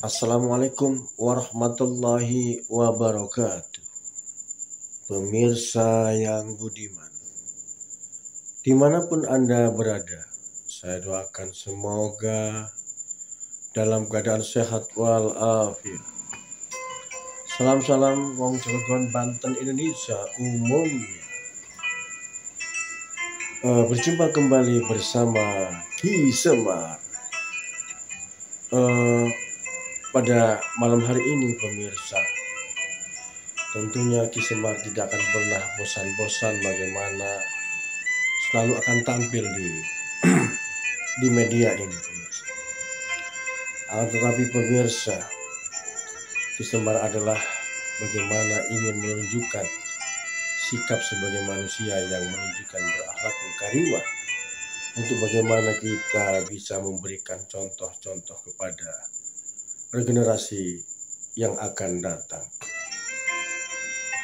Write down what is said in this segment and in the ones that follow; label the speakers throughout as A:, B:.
A: Assalamualaikum warahmatullahi wabarakatuh. Pemirsa yang budiman, dimanapun Anda berada, saya doakan semoga dalam keadaan sehat walafiat. Salam Wong Cilegon, Banten, Indonesia umumnya. Berjumpa kembali bersama Ki Semar. Pada malam hari ini pemirsa, tentunya Ki Semar tidak akan pernah bosan-bosan bagaimana selalu akan tampil di media ini pemirsa. Tetapi pemirsa, Ki Semar adalah bagaimana ingin menunjukkan sikap sebagai manusia yang menunjukkan berakhlakul karimah, untuk bagaimana kita bisa memberikan contoh-contoh kepada regenerasi yang akan datang.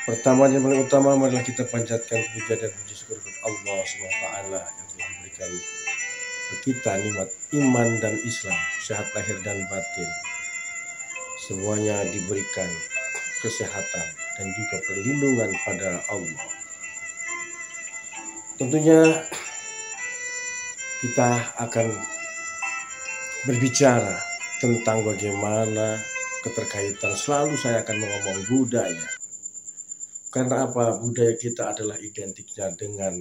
A: Pertama yang paling utama, marilah kita panjatkan puja dan puji syukur kepada Allah SWT yang telah memberikan kita nikmat iman dan Islam, sehat lahir dan batin. Semuanya diberikan kesehatan dan juga perlindungan pada Allah. Tentunya kita akan berbicara tentang bagaimana keterkaitan, selalu saya akan ngomong budaya. Karena apa? Budaya kita adalah identiknya dengan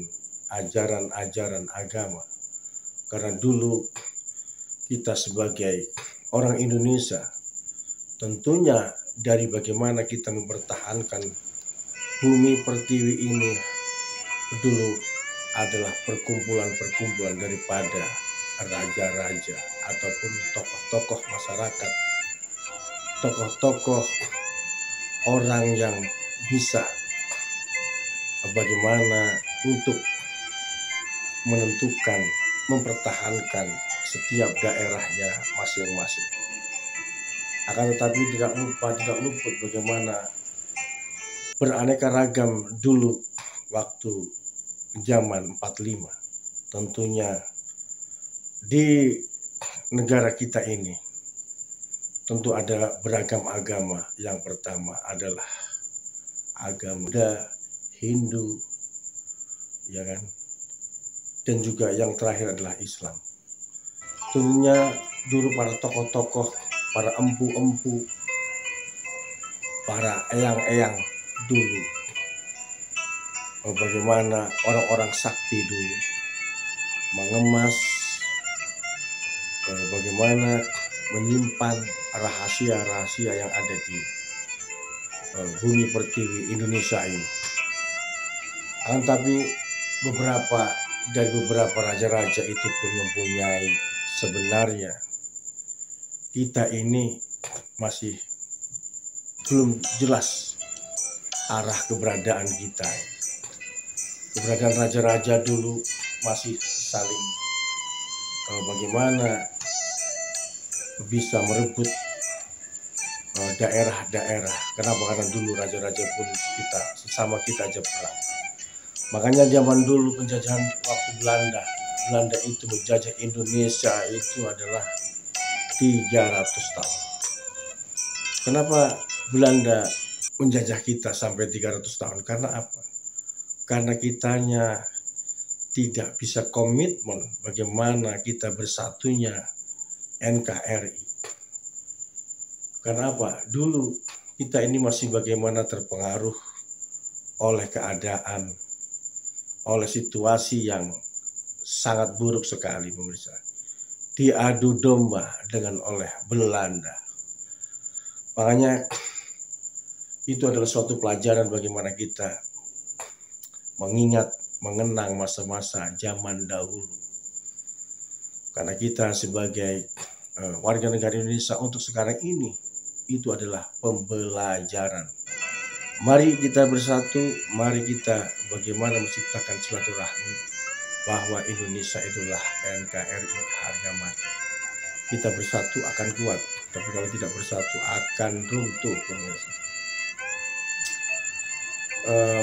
A: ajaran-ajaran agama. Karena dulu kita sebagai orang Indonesia, tentunya dari bagaimana kita mempertahankan bumi pertiwi ini dulu adalah perkumpulan-perkumpulan daripada raja-raja ataupun tokoh-tokoh masyarakat, tokoh-tokoh orang yang bisa bagaimana untuk menentukan, mempertahankan setiap daerahnya masing-masing. Akan tetapi tidak luput bagaimana beraneka ragam dulu waktu zaman 45. Tentunya di negara kita ini tentu ada beragam agama. Yang pertama adalah agama Buddha, Hindu, ya kan? Dan juga yang terakhir adalah Islam. Tentunya dulu para tokoh-tokoh, para empu-empu, para eyang-eyang dulu, bagaimana orang-orang sakti dulu mengemas, bagaimana menyimpan rahasia-rahasia yang ada di bumi pertiwi Indonesia ini. Tapi beberapa raja-raja itu pun mempunyai, sebenarnya kita ini masih belum jelas arah keberadaan kita. Keberadaan raja-raja dulu masih saling bagaimana bisa merebut daerah-daerah. Kenapa? Karena dulu raja-raja pun sesama kita aja perang. Makanya zaman dulu penjajahan waktu Belanda itu menjajah Indonesia itu adalah 300 tahun. Kenapa Belanda menjajah kita sampai 300 tahun? Karena apa? Karena kitanya tidak bisa komitmen bagaimana kita bersatunya NKRI. Karena apa? Dulu kita ini masih bagaimana terpengaruh oleh keadaan, oleh situasi yang sangat buruk sekali pemirsa. Diadu domba oleh Belanda. Makanya itu adalah suatu pelajaran bagaimana kita mengenang masa-masa zaman dahulu. Karena kita sebagai warga negara Indonesia untuk sekarang ini, itu adalah pembelajaran. Mari kita bersatu, mari kita bagaimana menciptakan silaturahmi, bahwa Indonesia itulah NKRI harga mati. Kita bersatu akan kuat, tapi kalau tidak bersatu akan runtuh pemirsa.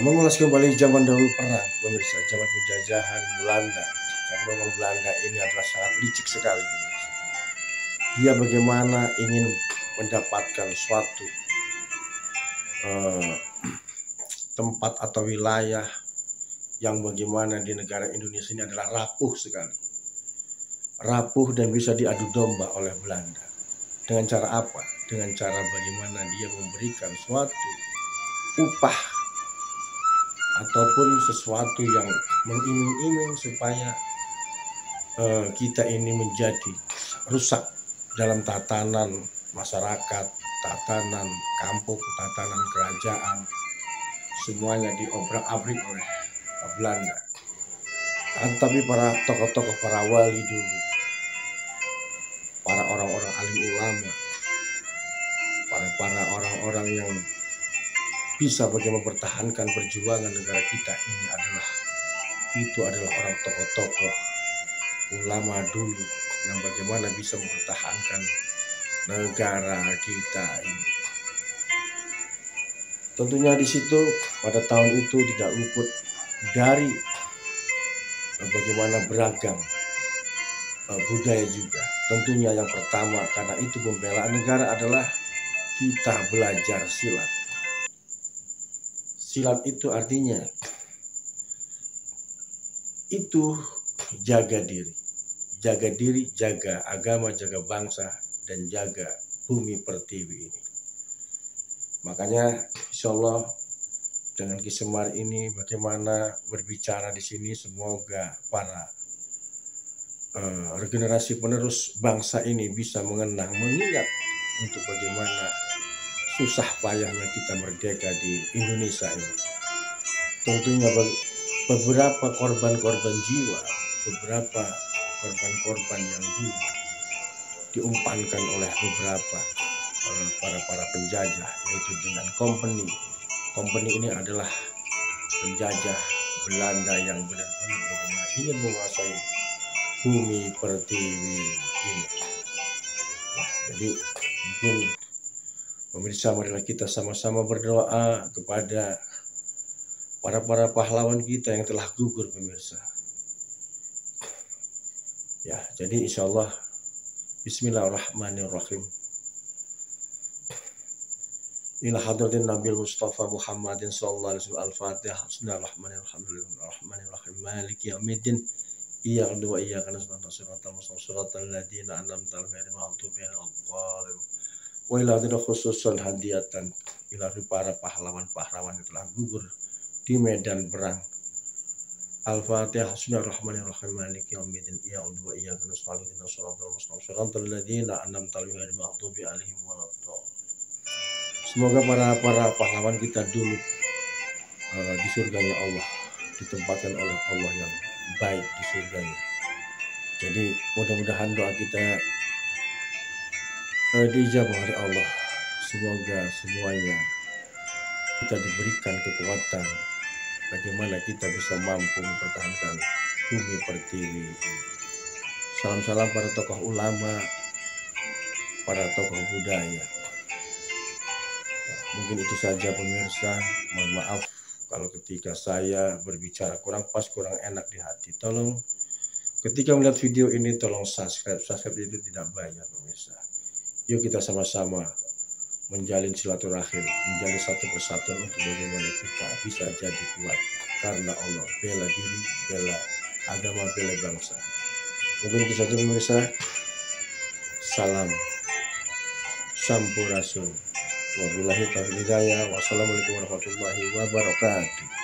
A: Mengulas kembali zaman dahulu perang pemirsa, zaman penjajahan Belanda. Karena memang Belanda ini adalah sangat licik sekali pemirsa. Dia bagaimana ingin mendapatkan suatu tempat atau wilayah yang bagaimana di negara Indonesia ini adalah rapuh sekali. Rapuh dan bisa diadu domba oleh Belanda. Dengan cara apa? Dengan cara bagaimana dia memberikan suatu upah ataupun sesuatu yang mengiming-iming supaya kita ini menjadi rusak dalam tatanan masyarakat, tatanan kampung, tatanan kerajaan, semuanya diobrak-abrik oleh Belanda. Tapi para tokoh-tokoh, para wali dulu, para orang-orang alim ulama, para orang-orang yang bisa bagaimana mempertahankan perjuangan negara kita ini adalah orang tokoh-tokoh ulama dulu yang bagaimana bisa mempertahankan negara kita ini. Tentunya di situ pada tahun itu tidak luput dari bagaimana beragam budaya juga. Tentunya yang pertama karena itu pembelaan negara adalah kita belajar silat. Silat itu artinya itu jaga diri, jaga agama, jaga bangsa, dan jaga bumi pertiwi ini. Makanya insya Allah dengan Ki Semar ini bagaimana berbicara di sini, semoga para regenerasi penerus bangsa ini bisa mengingat untuk bagaimana susah payahnya kita merdeka di Indonesia ini. Tentunya beberapa korban-korban jiwa, beberapa korban-korban yang dulu diumpankan oleh beberapa para penjajah, yaitu dengan company ini adalah penjajah Belanda yang benar-benar bagaimana ingin menguasai bumi pertiwi ini. Nah, jadi mungkin pemirsa, marilah kita sama-sama berdoa kepada para pahlawan kita yang telah gugur, pemirsa. Ya, jadi insya Allah Bismillahirrahmanirrahim. Ila hadratin Nabil Mustafa Muhammadin sallallahu alaihi wasallam. Al-Fatihah. Bismillahirrahmanirrahim. Maliki yaumiddin. Iyyaka wa iyyaka nasta'in. Shiratal ladzina an'amta 'alaihim ghairil maghdubi 'alaihim waladdallin. Wa ila hadratin khususan hadiyatan ila para pahlawan-pahlawan yang telah gugur di medan perang. Al-Fatihah. Bismillahirrahmanirrahim. Maliki yaumiddin. Iyyaka wa iyyaka nasta'in. Shiratal ladzina an'amta alaihim ghairil maghdubi 'alaihim waladdallin. Semoga para pahlawan kita dulu di surganya Allah, ditempatkan oleh Allah yang baik di surganya. Jadi mudah-mudahan doa kita diijabah oleh Allah. Semoga semuanya kita diberikan kekuatan bagaimana kita bisa mampu mempertahankan bumi pertiwi ini. Salam-salam para tokoh ulama, para tokoh budaya. Mungkin itu saja pemirsa. Mohon maaf kalau ketika saya berbicara kurang pas, kurang enak di hati. Tolong ketika melihat video ini tolong subscribe. Subscribe itu tidak bayar, pemirsa. Yuk kita sama-sama menjalin silaturahim, menjalin satu persatuan untuk bagaimana kita bisa jadi kuat karena Allah. Bela diri, bela agama, bela bangsa. Mungkin itu saja pemirsa. Salam Sampurasun. Wabillahi taufiq hidayah. Wassalamualaikum warahmatullahi wabarakatuh.